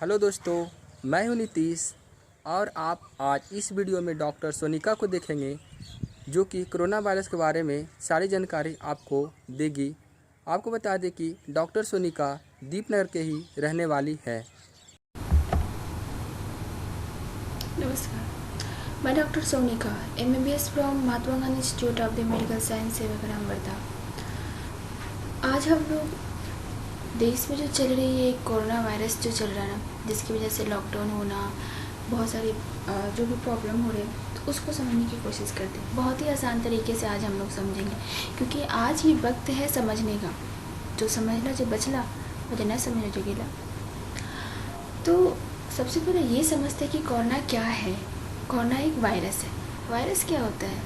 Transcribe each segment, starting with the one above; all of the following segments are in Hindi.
हेलो दोस्तों, मैं हूं नीतीश और आप आज इस वीडियो में डॉक्टर सोनिका को देखेंगे जो कि कोरोना वायरस के बारे में सारी जानकारी आपको देगी। आपको बता दें कि डॉक्टर सोनिका दीपनगर के ही रहने वाली है। नमस्कार, मैं doctor Sonika MBBS from Mahatma Gandhi institute of the medical science Sevagram Wardha. आज हम लोग देश में जो चल रही है कोरोना वायरस जो चल रहा है ना, जिसकी वजह से लॉकडाउन होना, बहुत सारी जो भी प्रॉब्लम हो रही है, तो उसको समझने की कोशिश करते हैं। बहुत ही आसान तरीके से आज हम लोग समझेंगे, क्योंकि आज ही वक्त है समझने का। जो समझना जो बचला और जो न समझना जो गिला। तो सबसे पहले ये समझते हैं कि कोरोना क्या है। कोरोना एक वायरस है। वायरस क्या होता है?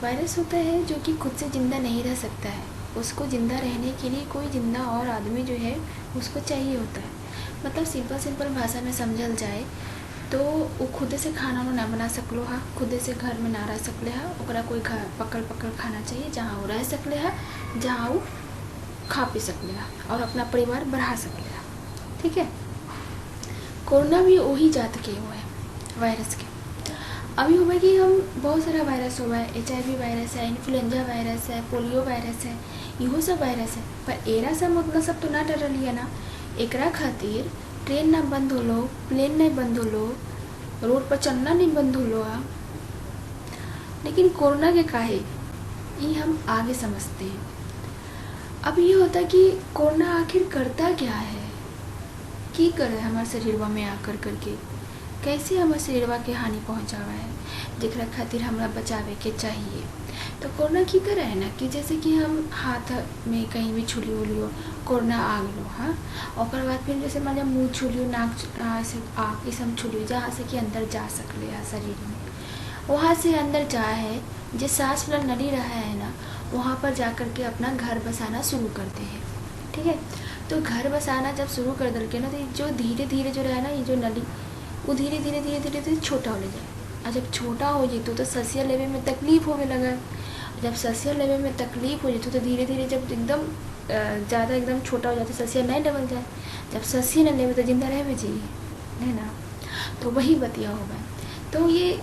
वायरस होता है जो कि खुद से ज़िंदा नहीं रह सकता है। उसको ज़िंदा रहने के लिए कोई ज़िंदा और आदमी जो है उसको चाहिए होता है। मतलब सिंपल भाषा में समझल जाए तो वो खुद से खाना ना बना सकलो हा, खुद से घर में ना रह सकले हा। ओकरा कोई घर पकड़ खाना चाहिए जहाँ वो रह सकले हा, जहाँ वो खा पी सकले हा और अपना परिवार बढ़ा सकले हा। ठीक है। कोरोना भी वही जात के वो है, वायरस के। अभी हुआ कि हम बहुत सारा वायरस हुआ है। HIV वायरस है, इन्फ्लुएंजा वायरस है, पोलियो वायरस है, इहो सब वायरस है। पर एरा सब मतलब सब तो ना डर लिया ना। एकरा खातिर ट्रेन ना बंद होलो, प्लेन नहीं बंद होलो, रोड पर चलना नहीं बंद होलो आ। लेकिन कोरोना के काहे ये हम आगे समझते हैं। अब ये होता कि कोरोना आखिर करता क्या है, की करे हमारे शरीरवा में आकर करके, कैसे हमारे शरीरवा के हानि पहुँचावा है, जरा खातिर हमरा बचावे के चाहिए। तो कोरोना की करे है ना कि जैसे कि हम हाथ में कहीं भी छुली उलियो, कोरोना आ गलो। हाँ, और बाद फिर जैसे मान मुँह छुलियो, नाक से आँख ये सब छुलियो, जहाँ से कि अंदर जा सकले है शरीर में, वहाँ से अंदर जा है जो सांस वाला नली रहा है ना, वहाँ पर जा कर के अपना घर बसाना शुरू करते हैं। ठीक है। तो घर बसाना जब शुरू कर दल के ना, तो जो धीरे धीरे जो रहा ना, ये जो नली वो धीरे धीरे छोटा हो जाए। और जब छोटा हो जाए तो सांस लेवे में तकलीफ होने लगा। जब सांस लेवे में तकलीफ हो जाए तो धीरे धीरे जब एकदम ज़्यादा एकदम छोटा हो जाता है, सांस नहीं डबल जाए। जब सांस न लेवे तो जिंदा रहे चाहिए नहीं ना। तो वही बतिया होगा। तो ये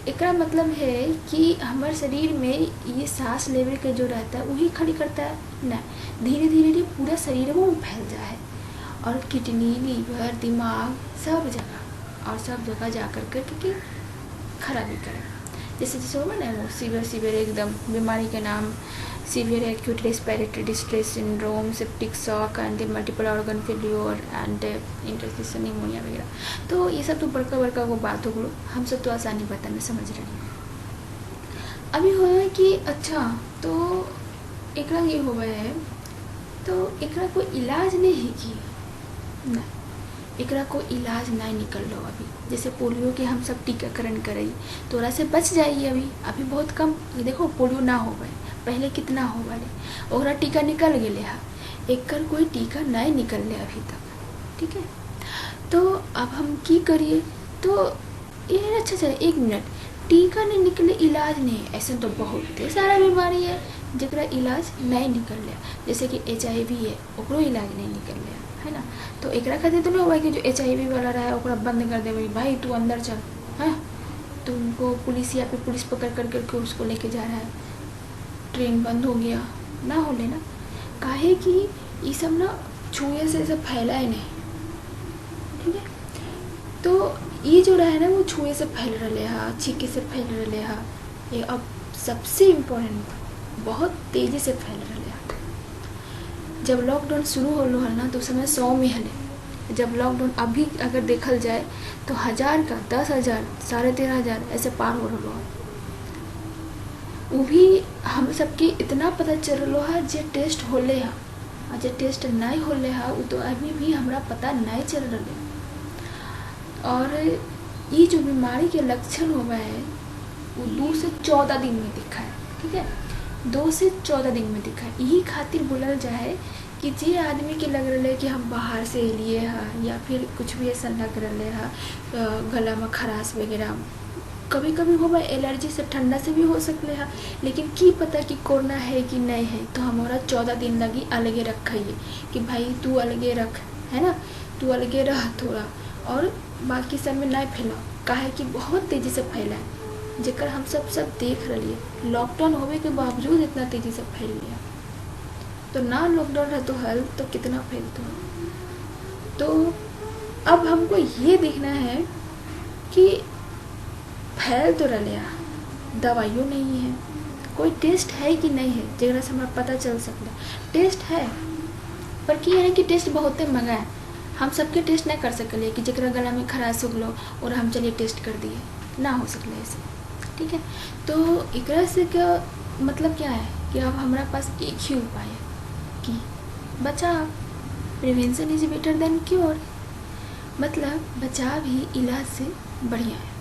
एकरा मतलब है कि हमारे शरीर में ये सांस लेवे के जो रहता है वही खाली करता है ना, धीरे धीरे पूरा शरीर में फैल जाए और किडनी, लीवर, दिमाग सब जगह जा कर के खराबी करे। जैसे होगा ना वो सीवियर एकदम बीमारी के नाम, severe acute respiratory distress syndrome, septic shock and multiple organ failure and interstitial pneumonia वगैरह। तो ये सब तो बड़का वो बात हो गलो, हम सब तो आसानी बता में समझ रहे हैं। अभी हो है कि अच्छा तो एकरा ये हुआ है, तो एकरा कोई इलाज नहीं है कि ना, एकरा को इलाज नहीं निकल लो अभी। जैसे पोलियो के हम सब टीकाकरण करई तो ओरा से बच जाइए। अभी बहुत कम, देखो पोलियो ना हो गए, पहले कितना हो गए, ओरा टीका निकल गए हा, एकर कोई टीका नहीं निकल ले अभी तक। ठीक है। तो अब हम की करिए, तो ये अच्छा चले 1 मिनट, टीका नहीं निकले इलाज नहीं, ऐसे तो बहुत सारा बीमारी है जरा इलाज नहीं निकल लिया। जैसे कि HIV है, ओकरो इलाज नहीं निकल लिया है ना। तो एकरा खातिर तो नहीं हुआ कि जो HIV वाला रहा है ओकरा बंद कर दे, भाई तू अंदर चल है। तो उनको पुलिस या फिर पुलिस पकड़ करके उसको लेके जा रहा है, ट्रेन बंद हो गया ना हो लेना। काहे कि ये सब ना छुए से सब फैला है नहीं। ठीक है। तो ये जो रहा है ना वो छुए से फैल रहे है, छीके से फैल रहे है। ये अब सबसे इम्पोर्टेंट बहुत तेज़ी से फैल रहे है। जब लॉकडाउन शुरू होलो हल ना तो उस समय 100 में हले। जब लॉकडाउन अभी अगर देखल जाए तो 1000 का 10,000 13,500 ऐसे पार हो रहा है। वो भी हम सबके इतना पता चल रहा है जे टेस्ट होले है, और जे टेस्ट नहीं होले है वो तो अभी भी हमारा पता नहीं चल रहा। और ये जो बीमारी के लक्षण हुआ है वो 2 से 14 दिन में दिखा है। ठीक है। 2 से 14 दिन में दिखा है। यही खातिर बोलल जाए कि जे आदमी के लग रहा है कि हम बाहर से लिए है या फिर कुछ भी ऐसा लग रहा है, गला में खराश वगैरह, कभी कभी हो एलर्जी से ठंडा से भी हो सकले है, लेकिन की पता कि कोरोना है कि नहीं है। तो हमारा 14 दिन लगी अलगे रखिए कि भाई तू अलगे रख, है ना। तू अलगे रह थोड़ा, और बाकी सब में नहीं फैलाओ, काहे कि बहुत तेज़ी से फैला है, जेकर हम सब देख रही है। लॉकडाउन होने के बावजूद इतना तेज़ी से फैल गया, तो ना लॉकडाउन रहते हल तो कितना फैलता। तो अब हमको ये देखना है कि फैल तो रहा, दवाइयों नहीं है, कोई टेस्ट है कि नहीं है जरा से हमारा पता चल सकता। टेस्ट है, पर कि है कि टेस्ट बहुत महंगा है, हम सबके टेस्ट नहीं कर सकले कि जरा गला में खराश हो गलो और हम चलिए टेस्ट कर दिए, ना हो सकले ऐसे। ठीक है, तो एक से क्या मतलब क्या है कि अब हमारा पास एक ही उपाय है कि बचाव, prevention is better than cure, मतलब बचाव ही इलाज से बढ़िया है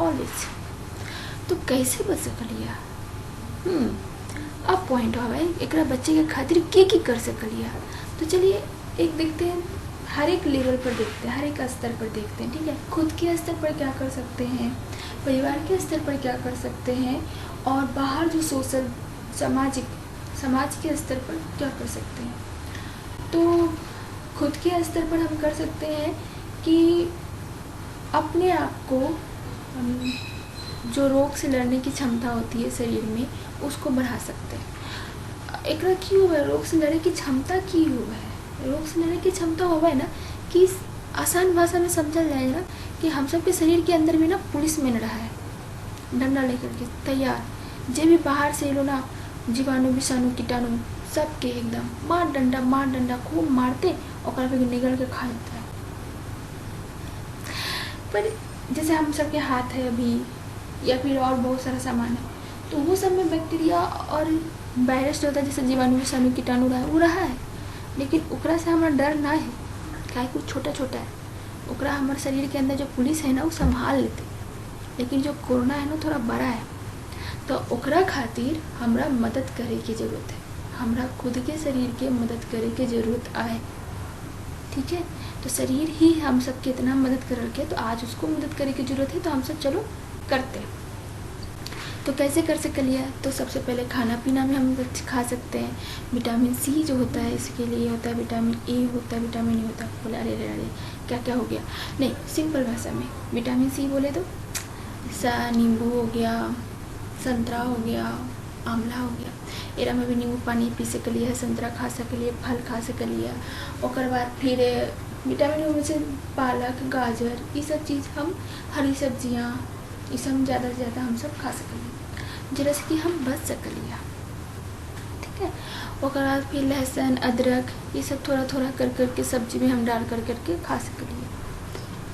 ऑलवेज। तो कैसे बच सकलिया? अब पॉइंट हवा एक बच्चे के खातिर के कर सकलिया। तो चलिए एक देखते हैं, हर एक लेवल पर देखते हैं, हर एक स्तर पर देखते हैं। ठीक है, खुद के स्तर पर क्या कर सकते हैं, परिवार के स्तर पर क्या कर सकते हैं, और बाहर जो सोशल समाज के स्तर पर क्या कर सकते हैं। तो खुद के स्तर पर हम कर सकते हैं कि अपने आप को जो रोग से लड़ने की क्षमता होती है शरीर में, उसको बढ़ा सकते हैं। एक क्यों है रोग से लड़ने की क्षमता की हुआ है, रोग से लड़ने की क्षमता हुआ है ना कि आसान भाषा में समझा जाएगा कि हम सब के शरीर के अंदर भी ना पुलिस मैन रहा है, डंडा लेकर के तैयार, जे भी बाहर से लो ना जीवाणु विषाणु कीटाणु सबके एकदम मार डंडा खूब मारते और निगल के खा जाता है। पर जैसे हम सबके हाथ है अभी, या फिर और बहुत सारा सामान है, तो वो सब में बैक्टीरिया और वायरस जो होता है, जैसे जीवाणु विषाणु कीटाणु रहा है वो रहा है, लेकिन ओकरा से हमारा डर ना है, काहे कुछ छोटा छोटा है, ओकरा हमारे शरीर के अंदर जो पुलिस है ना वो संभाल लेते। लेकिन जो कोरोना है ना थोड़ा बड़ा है, तो ओकरा खातिर हमरा मदद करे की ज़रूरत है, हमरा खुद के शरीर के मदद करे के ज़रूरत आए। ठीक है, तो शरीर ही हम सबके इतना मदद कर रखे, तो आज उसको मदद करे की ज़रूरत है, तो हम सब चलो करते हैं। तो कैसे कर सकलिए? तो सबसे पहले खाना पीना में हम खा सकते हैं। विटामिन सी जो होता है इसके लिए होता है, विटामिन ए होता है, विटामिन ए होता है। बोले अरे अरे अरे क्या क्या हो गया? नहीं, सिंपल भाषा में विटामिन सी बोले तो नींबू हो गया, संतरा हो गया, आंवला हो गया, एरा में भी नींबू पानी पी सकलिए, संतरा खा सकलिए, फल खा सकलिए। और बाद फिर विटामिन में से पालक, गाजर, ये सब चीज़ हम, हरी सब्जियाँ, ये सब ज़्यादा से ज़्यादा हम सब खा सकलिए, जरा से कि हम बच सकलिए। ठीक है, और बाद फिर लहसुन, अदरक, ये सब थोड़ा थोड़ा कर करके सब्जी में हम डाल कर करके खा सकलिए।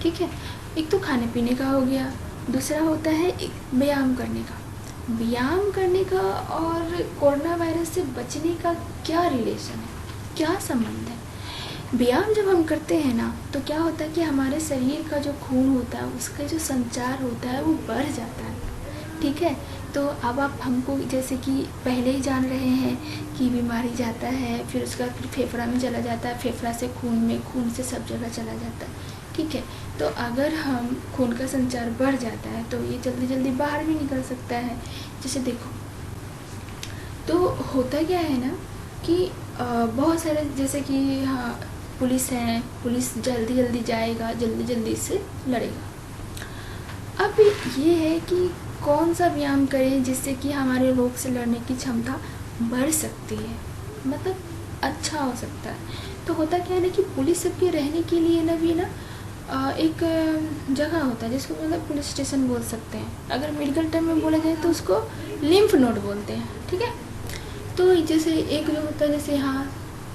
ठीक है, एक तो खाने पीने का हो गया, दूसरा होता है व्यायाम करने का। व्यायाम करने का और कोरोना वायरस से बचने का क्या रिलेशन है, क्या संबंध है? व्यायाम जब हम करते हैं ना, तो क्या होता है कि हमारे शरीर का जो खून होता है उसका जो संचार होता है वो बढ़ जाता है। ठीक है, तो अब आप हमको जैसे कि पहले ही जान रहे हैं कि बीमारी जाता है, फिर उसका फिर फेफड़ा में चला जाता है, फेफड़ा से खून में, खून से सब जगह चला जाता है। ठीक है, तो अगर हम खून का संचार बढ़ जाता है तो ये जल्दी जल्दी बाहर भी निकल सकता है। जैसे देखो, तो होता क्या है ना कि बहुत सारे, जैसे कि हाँ पुलिस है, पुलिस जल्दी जल्दी जाएगा, जल्दी जल्दी से लड़ेगा। अब ये है कि कौन सा व्यायाम करें जिससे कि हमारे रोग से लड़ने की क्षमता बढ़ सकती है, मतलब अच्छा हो सकता है। तो होता क्या है ना कि पुलिस सबके रहने के लिए ना भी ना एक जगह होता है जिसको मतलब पुलिस स्टेशन बोल सकते हैं, अगर मेडिकल टर्म में बोला जाए तो उसको लिम्फ नोड बोलते हैं। ठीक है, तो जैसे एक जो होता है, जैसे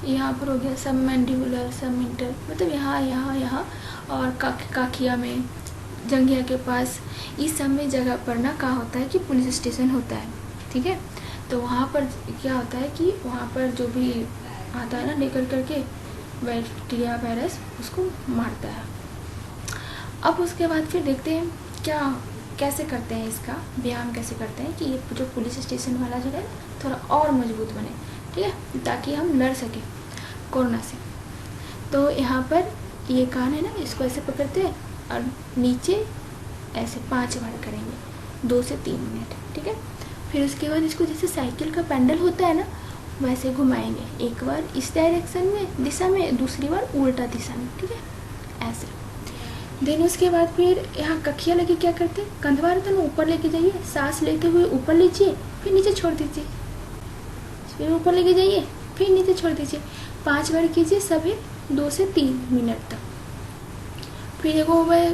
यहाँ पर हो गया सब मैंडिबुलर, सब मेंटल, मतलब यहाँ और काखिया में, जंघिया के पास, इस सब में जगह पर ना क्या होता है कि पुलिस स्टेशन होता है। ठीक है, तो वहाँ पर क्या होता है कि वहाँ पर जो भी आता है ना लेकर करके बैक्टीरिया वायरस उसको मारता है। अब उसके बाद फिर देखते हैं कैसे करते हैं इसका व्यायाम, कैसे करते हैं कि ये जो पुलिस स्टेशन वाला जो है थोड़ा और मजबूत बने। ठीक है, ताकि हम लड़ सकें कोरोना से। तो यहाँ पर ये कान है ना, इसको ऐसे पकड़ते हैं और नीचे ऐसे 5 बार करेंगे, 2 से 3 मिनट। ठीक है, फिर उसके बाद इसको जैसे साइकिल का पैडल होता है ना वैसे घुमाएंगे, एक बार इस डायरेक्शन में दिशा में, दूसरी बार उल्टा दिशा में। ठीक है, ऐसे। देन उसके बाद फिर यहाँ कखिया लगे क्या करते हैं, कंधवा रहता है ना, ऊपर लेके जाइए, सांस लेते हुए ऊपर लीजिए, फिर नीचे छोड़ दीजिए, फिर ऊपर लेके जाइए, फिर नीचे छोड़ दीजिए। 5 बार कीजिए सभी 2 से 3 मिनट तक। फिर एगो वह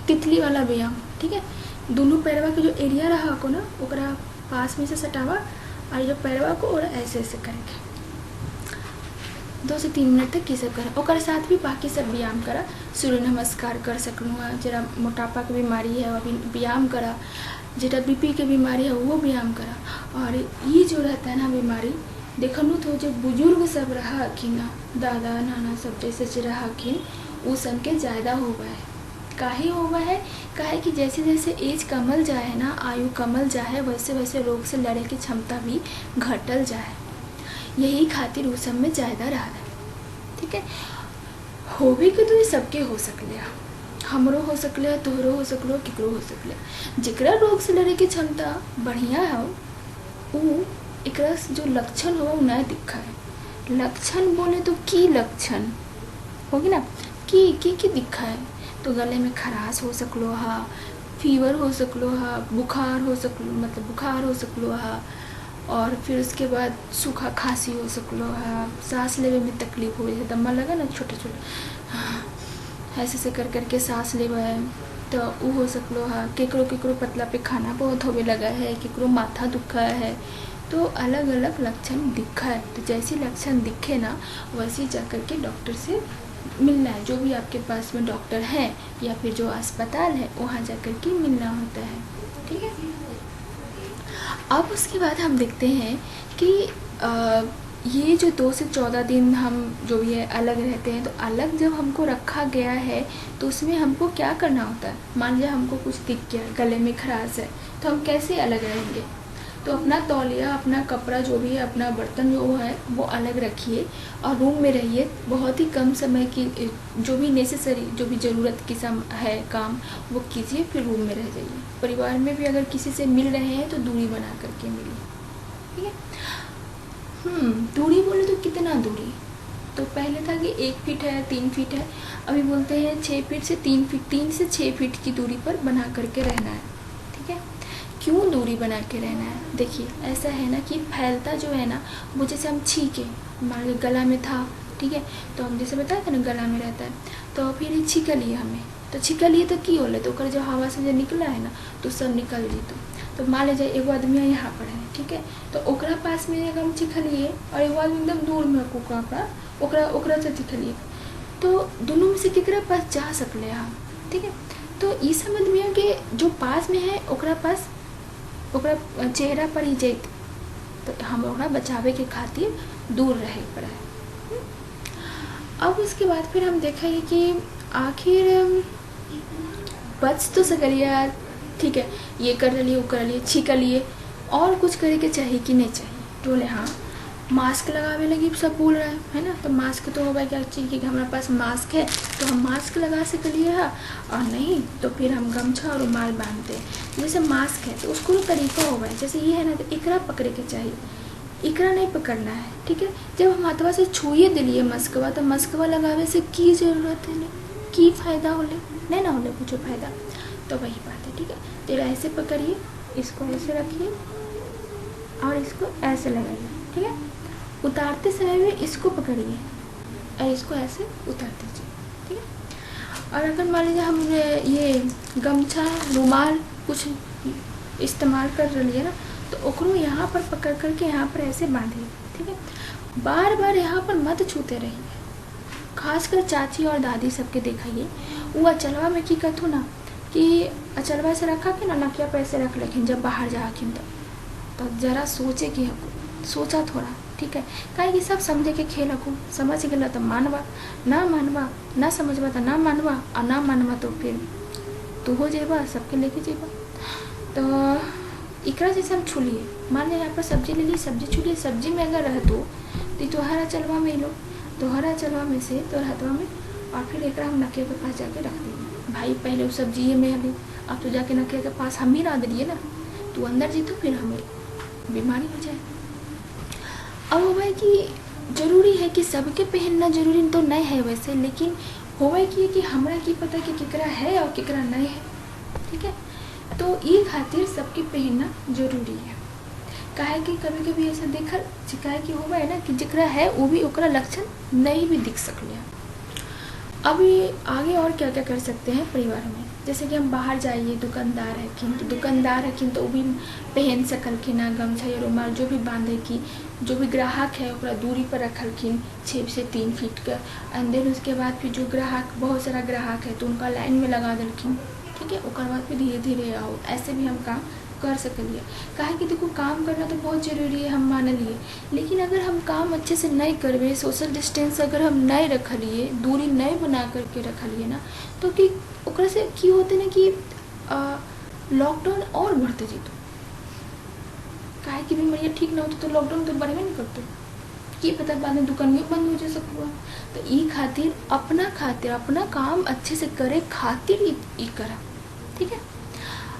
तितली वाला व्यायाम, ठीक है। दोनों पैरवा के जो एरिया रहा को ना ओकरा पास में से सटावा और जो पैरवा को और ऐसे ऐसे करेंगे 2 से 3 मिनट तक ये सब करा। और साथ भी बाकी सब व्यायाम करा, सूर्य नमस्कार कर सकूँ, जरा मोटापा की बीमारी है वो व्यायाम करा, जरा बीपी के बीमारी है वो व्यायाम करा। और ये जो रहता है ना बीमारी देखनु तो जो बुजुर्ग सब रहा हखिन ना, दादा नाना सब जैसे रहा हखिन वो सब के ज़्यादा होगा है। काहे होगा है, काहे कि जैसे जैसे एज कमल जाए ना, आयु कमल जाए, वैसे वैसे रोग से लड़े की क्षमता भी घटल जाए। यही खातिर उस सब में ज़्यादा रहा है, ठीक है। हो भी कि तो ये सबके हो सकले, हमरो हो सकले, तोहरो हो सकलो, केकरो हो सकले। जेकरा रोग से लड़े की क्षमता बढ़िया है वो एकरा जो लक्षण हो नहीं दिखा है। लक्षण बोले तो की लक्षण होगी ना, की दिखा है तो गले में खराश हो सकलो हा, फीवर हो सकलो हा, बुखार हो सकलो, मतलब बुखार हो सकलो हा, और फिर उसके बाद सूखा खांसी हो सकलो है, सांस लेवे में तकलीफ हो जाए, दम्मा लगा ना छोटे छोटे ऐसे कर करके सांस लेवे है तो वो हो सकलो है। केकरो केकरो पतला पे खाना बहुत होवे लगा है, केकरो माथा दुखा है, तो अलग अलग लक्षण दिखा है। तो जैसे लक्षण दिखे ना वैसे जा कर के डॉक्टर से मिलना है, जो भी आपके पास में डॉक्टर हैं या फिर जो अस्पताल है वहाँ जा कर के मिलना होता है, ठीक है। अब उसके बाद हम देखते हैं कि ये जो 2 से 14 दिन हम जो भी है अलग रहते हैं, तो अलग जब हमको रखा गया है तो उसमें हमको क्या करना होता है। मान लिया हमको कुछ दिख गया, गले में खराश है, तो हम कैसे अलग रहेंगे। तो अपना तौलिया, अपना कपड़ा जो भी है, अपना बर्तन जो है वो अलग रखिए और रूम में रहिए। बहुत ही कम समय की जो भी नेसेसरी, जो भी ज़रूरत की है काम वो कीजिए, फिर रूम में रह जाइए। परिवार में भी अगर किसी से मिल रहे हैं तो दूरी बना करके मिलिए, ठीक है। दूरी बोले तो कितना दूरी, तो पहले था कि 1 फीट है, 3 फीट है, अभी बोलते हैं 6 फीट से 3 फीट, 3 से 6 फीट की दूरी पर बना करके रहना है, ठीक है। क्यों दूरी बना के रहना है, देखिए ऐसा है ना कि फैलता जो है ना वो जैसे हम छीके, मान लो गला में था, ठीक है, तो हम जैसे बताया था ना गला में रहता है, तो फिर ये छीका लिए हमें, तो छीका लिए तो की होले, तो जो हवा से जो निकला है ना तो सब निकल जी। तो मान लीजिए एगो आदमी यहाँ पर है, ठीक है, तो ओकरा पास में अगर हम छिखलिए और एगो आदमी एकदम दूर में ओकरा से छिखलिए, तो दोनों में से केकरा पास जा सकले हम, ठीक है। तो ये समझ में कि जो पास में है ओकरा पास ओकरा चेहरा पर ही जाए, तो हम ओकरा बचावे के खातिर दूर रहे पड़ा है। अब उसके बाद फिर हम देखेंगे कि आखिर बच तो सकलिए यार, ठीक है, ये कर लिए वो कर लिए, छीका लिए, और कुछ करे के चाहिए कि नहीं चाहिए। बोले हाँ, मास्क लगावे लगी सब बोल रहा है ना, तो मास्क तो होगा क्या चाहिए कि हमारे पास मास्क है तो हम मास्क लगा सकलिए है, और नहीं तो फिर हम गमछा और रुमाल बांधते हैं। जैसे मास्क है तो उसको तो तरीका होगा, जैसे ये है ना तो एकरा पकड़े के चाहिए, एकरा नहीं पकड़ना है, ठीक है। जब हम हाथवा से छुए दिलिए मस्कवा, तो मस्कवा लगावे से की जरूरत है, की फायदा होले, नहीं ना होले कुछ फायदा, तो वही बात है, ठीक है। तेरा ऐसे पकड़िए, इसको ऐसे रखिए और इसको ऐसे लगाइए, ठीक है। उतारते समय में इसको पकड़िए और इसको ऐसे उतार दीजिए, ठीक है। और अगर मान लीजिए हम ये गमछा रुमाल कुछ इस्तेमाल कर रही है ना, तो ओकरो यहाँ पर पकड़ करके यहाँ पर ऐसे बांधिए, ठीक है। बार बार यहाँ पर मत छूते रहिए, खासकर चाची और दादी सबके दिखाइए। वो अचलवा में की कथू ना कि अचलवा से रखा के ना नकिया पे ऐसे रख लेकिन जब बाहर जाकिन तो जरा सोचे कि सोचा थोड़ा, ठीक है। काहे कि सब समझे के खेल को समझ गया तो मानवा, ना मानवा ना समझवा तो ना मानवा, और ना मानवा तो फिर तू हो जेबा सबके लेके जेबा। तो इकरा जैसे हम छूलिए, मान लिया यहाँ पर सब्जी ले ली, सब्जी छूलिए, सब्जी में अगर रह तो तोहरा चलवा में लो, तोहरा चलवा में से तोहरा हथवा में, और फिर एक हम नकिया के पास जाके रख देंगे। भाई पहले वो सब्जी ये में अभी अब तो जाके नकिया के पास हम ही रह दिए ना, तू अंदर जीतो फिर हमें बीमारी हो जाए। अब वो भाई कि ज़रूरी है कि सबके पहनना ज़रूरी तो नहीं है वैसे, लेकिन होवे कि हमरा की पता कि केकरा है और केकरा नहीं है, ठीक है। तो ये खातिर सबके पहनना जरूरी है। काहे कि कभी कभी ऐसा देखल काहे कि होवे है ना कि जेकरा है वो भी ओकरा लक्षण नहीं भी दिख सकले है। अभी आगे और क्या क्या कर सकते हैं परिवार में, जैसे कि हम बाहर जाइए, दुकानदार हकिन तो वो भी पहन सकलखिन ना गमछा या रुमाल जो भी बांधे की, जो भी ग्राहक है ओकरा दूरी पर रखलखिन 6 से 3 फीट का। एंड देन उसके बाद फिर जो ग्राहक, बहुत सारा ग्राहक है तो उनका लाइन में लगा देलखिन, ठीक है। ओकर बाद फिर धीरे धीरे आओ, ऐसे भी हम काम कर सकलिए। काहे कि देखो काम करना तो बहुत जरूरी है, हम मान लिए, लेकिन अगर हम काम अच्छे से नहीं करबे, सोशल डिस्टेंस अगर हम नहीं रखलिए, दूरी नहीं बना करके रखलिए ना, तो कि ओकरा से की होते ना कि लॉकडाउन और बढ़ते जेतो। काहे कि बीमारियाँ ठीक ना होती तो लॉकडाउन तो बढ़बे नहीं करते, कि पता बाद में दुकान में बंद हो जा सकता। तो ई खातिर अपना काम अच्छे से करे खातिर ई करा, ठीक है।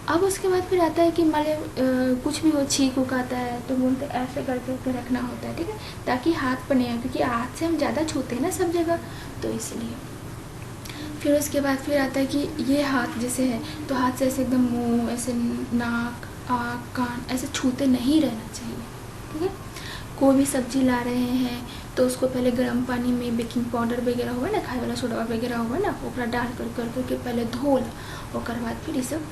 अब उसके बाद फिर आता है कि मान लीजिए कुछ भी हो, छींक उक आता है तो बोलते ऐसे करके रखना होता है, ठीक है, ताकि हाथ पर नहीं आए, क्योंकि हाथ से हम ज़्यादा छूते हैं ना सब जगह, तो इसलिए। फिर उसके बाद फिर आता है कि ये हाथ जैसे है तो हाथ से ऐसे एकदम मुंह, ऐसे नाक, आँख, कान ऐसे छूते नहीं रहना चाहिए, ठीक है। कोई भी सब्जी ला रहे हैं तो उसको पहले गर्म पानी में बेकिंग पाउडर वगैरह हुआ ना, खाए वाला सोडा वगैरह हुआ ना, ओकरा डाल कर पहले धो ला, ओकर बाद फिर ये सब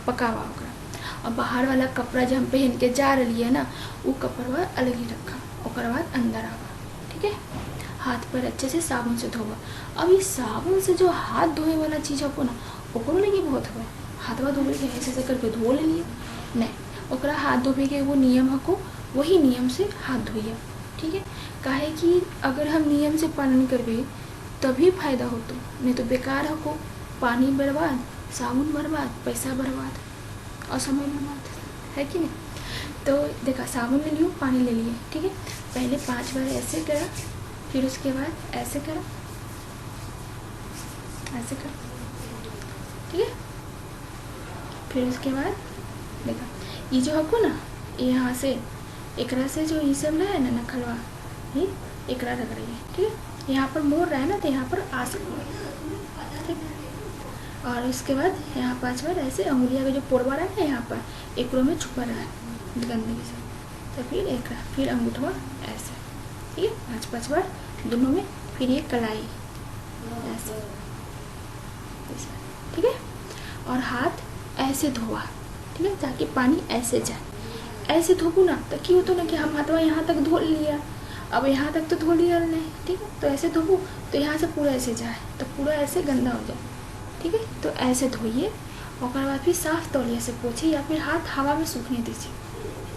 पकावा ओकरा। और बाहर वाला कपड़ा जो हम पहन के जा रही है ना, वो कपड़ा अलग ही रखा, ओकर बाद अंदर आवा, ठीक है। हाथ पर अच्छे से साबुन से धोवा। अब ये साबुन से जो हाथ धोए वाला चीज़ आपको ना, ओकरो लगी बहुत हुआ, हाथवा धोबे के ऐसे करके धो ले लिए नहीं, ओकरा हाथ धोबे के वो नियम हको, वही नियम से हाथ धोइए, ठीक है। काहे कि अगर हम नियम से पालन करबे तभी फायदा होतो, नहीं तो बेकार हको, पानी बर्बाद, साबुन बर्बाद, पैसा बर्बाद और समय बर्बाद, है कि नहीं। तो देखा, साबुन ले लियो, पानी ले लिए, ठीक है। पहले 5 बार ऐसे करा, फिर उसके बाद ऐसे करा, ऐसे करा, ठीक है। फिर उसके बाद देखा, ये जो हको ना, यहाँ से एकरा से जो ये सब रहा है ना नखलवा, ये एकरा रख रही है, ठीक है। यहाँ पर मोड़ रहा है ना तो यहाँ पर आ सकती है, ठीक। और उसके बाद यहाँ 5 बार ऐसे अंगुलिया का जो पोरवा रहा है ना यहाँ पर, एकरो में छुपा रहा है गंदगी से, तो फिर एकरा, फिर अंगूठवा ऐसे, ठीक है, 5 बार दोनों में। फिर ये कलाई ऐसे, ठीक है। और हाथ ऐसे धोआ, ठीक है, ताकि पानी ऐसे जाए। ऐसे धोबू ना तो क्यों होता ना कि हम हाथवा यहाँ तक धो लिया, अब यहाँ तक तो धो लिया नहीं, ठीक है। तो ऐसे धोबू तो यहाँ से पूरा ऐसे जाए तो पूरा ऐसे गंदा हो जाए, ठीक है। तो ऐसे धोइए, और बाद फिर साफ तौलिया से पोछिए या फिर हाथ हवा में सूखने दीजिए,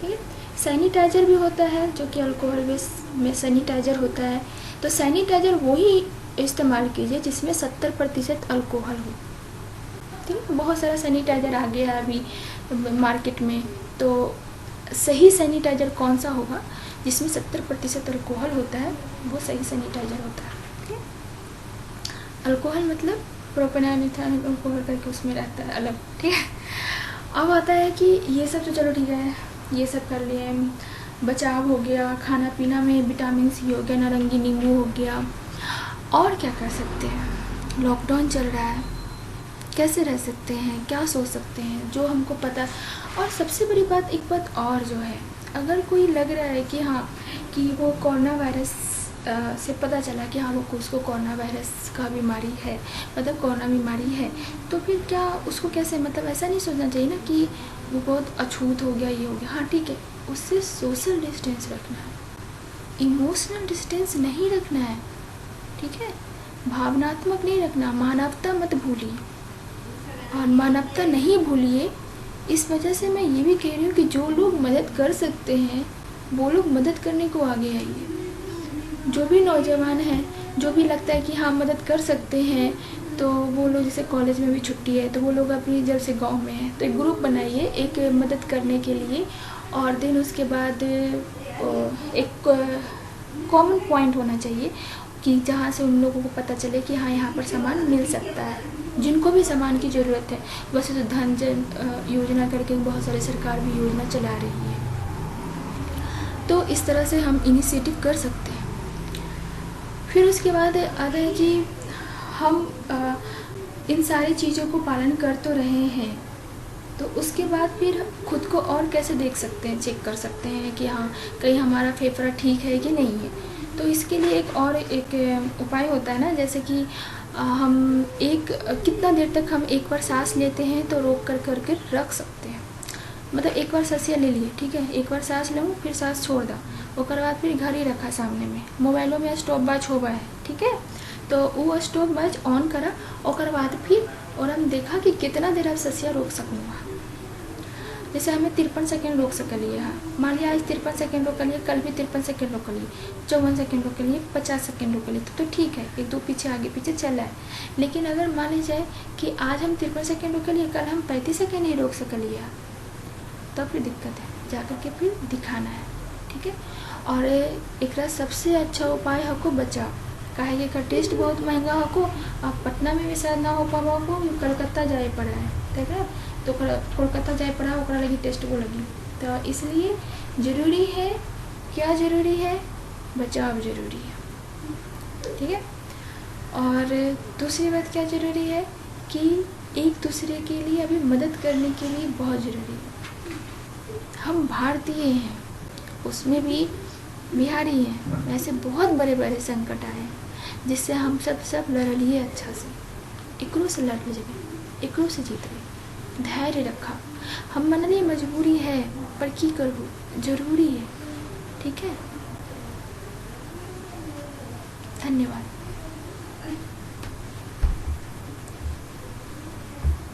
ठीक है। सैनिटाइज़र भी होता है जो कि अल्कोहल बेस में सैनिटाइज़र होता है, तो सैनिटाइज़र वही इस्तेमाल कीजिए जिसमें 70% अल्कोहल हो, ठीक है। बहुत सारा सैनिटाइज़र आ गया है अभी मार्केट में, तो सही सैनिटाइज़र कौन सा होगा जिसमें 70% अल्कोहल होता है, वो सही सैनिटाइज़र होता है, ठीक है। अल्कोहल मतलब प्रोपेनॉल, मिथाइल अल्कोहल करके उसमें रहता है अलग, ठीक है। अब आता है कि ये सब तो चलो ठीक है, ये सब कर लिए, बचाव हो गया, खाना पीना में विटामिन सी हो गया, नारंगी नींबू हो गया। और क्या कर सकते हैं, लॉकडाउन चल रहा है, कैसे रह सकते हैं, क्या सोच सकते हैं जो हमको पता। और सबसे बड़ी बात, एक बात और जो है, अगर कोई लग रहा है कि हाँ कि वो कोरोना वायरस से पता चला कि हाँ वो उसको कोरोना वायरस का बीमारी है, मतलब कोरोना बीमारी है, तो फिर क्या उसको कैसे, मतलब ऐसा नहीं सोचना चाहिए ना कि वो बहुत अछूत हो गया, ये हो गया। हाँ ठीक है, उससे सोशल डिस्टेंस रखना है, इमोशनल डिस्टेंस नहीं रखना है, ठीक है। भावनात्मक नहीं रखना, मानवता मत भूलिए, और मानवता नहीं भूलिए। इस वजह से मैं ये भी कह रही हूँ कि जो लोग मदद कर सकते हैं वो लोग मदद करने को आगे आइए। जो भी नौजवान हैं, जो भी लगता है कि हाँ मदद कर सकते हैं, तो वो लोग, जैसे कॉलेज में भी छुट्टी है तो वो लोग अपनी जब से गांव में है तो एक ग्रुप बनाइए एक मदद करने के लिए। और दिन उसके बाद एक कॉमन पॉइंट होना चाहिए कि जहाँ से उन लोगों को पता चले कि हाँ यहाँ पर सामान मिल सकता है, जिनको भी सामान की ज़रूरत है। वैसे तो धन जन योजना करके बहुत सारे सरकार भी योजना चला रही है, तो इस तरह से हम इनिशिएटिव कर सकते हैं। फिर उसके बाद आता है कि हम इन सारी चीज़ों को पालन कर तो रहे हैं, तो उसके बाद फिर खुद को और कैसे देख सकते हैं, चेक कर सकते हैं कि हाँ कहीं हमारा फेफड़ा ठीक है कि नहीं है। तो इसके लिए एक उपाय होता है ना, जैसे कि हम कितना देर तक हम एक बार सांस लेते हैं तो रोक कर रख सकते हैं। मतलब एक बार ससिया ले लिए, ठीक है, एक बार सांस लो फिर सांस छोड़ दा, उसके बाद फिर घर ही रखा सामने में, मोबाइलों में स्टॉप वॉच होगा है, ठीक है, तो वो स्टॉप वॉच ऑन करा और बाद फिर और हम देखा कि कितना देर आप ससिया रोक सकूँगा। जैसे हमें 53 सेकेंड रोक सकलिए, हाँ मान लिया आज 53 सेकेंड रोक लिए, कल भी 53 सेकेंड रोक लिए, 54 सेकेंड रोक लिए, 50 सेकेंड रोक लिए, तो ठीक है, एक दो पीछे आगे पीछे चला है। लेकिन अगर मान ली जाए कि आज हम 53 सेकेंड रोक लिए, कल हम 35 सेकेंड ही रोक सकलिए, तब फिर दिक्कत है, जाकर के फिर दिखाना है, ठीक है। और एक सबसे अच्छा उपाय हमको बचाव, काहे का टेस्ट बहुत महंगा हमको, अब पटना में भी शायद ना हो पावा को, कलकत्ता जाए पड़ा है, ठीक है, तो कोलकाता जाए पड़ा ओकरा लगी टेस्ट को लगी, तो इसलिए ज़रूरी है, क्या ज़रूरी है, बचाव ज़रूरी है, ठीक है। और दूसरी बात क्या ज़रूरी है कि एक दूसरे के लिए अभी मदद करने के लिए बहुत ज़रूरी है। हम भारतीय हैं, उसमें भी बिहारी हैं, ऐसे बहुत बड़े बड़े संकट आए हैं जिससे हम सब लड़ लिए अच्छा से, एकरो से लड़ लीजिए, एकरो से जीत गए, धैर्य रखा, हम मन लिए मजबूरी है पर की करूँ, जरूरी है, ठीक है। धन्यवाद।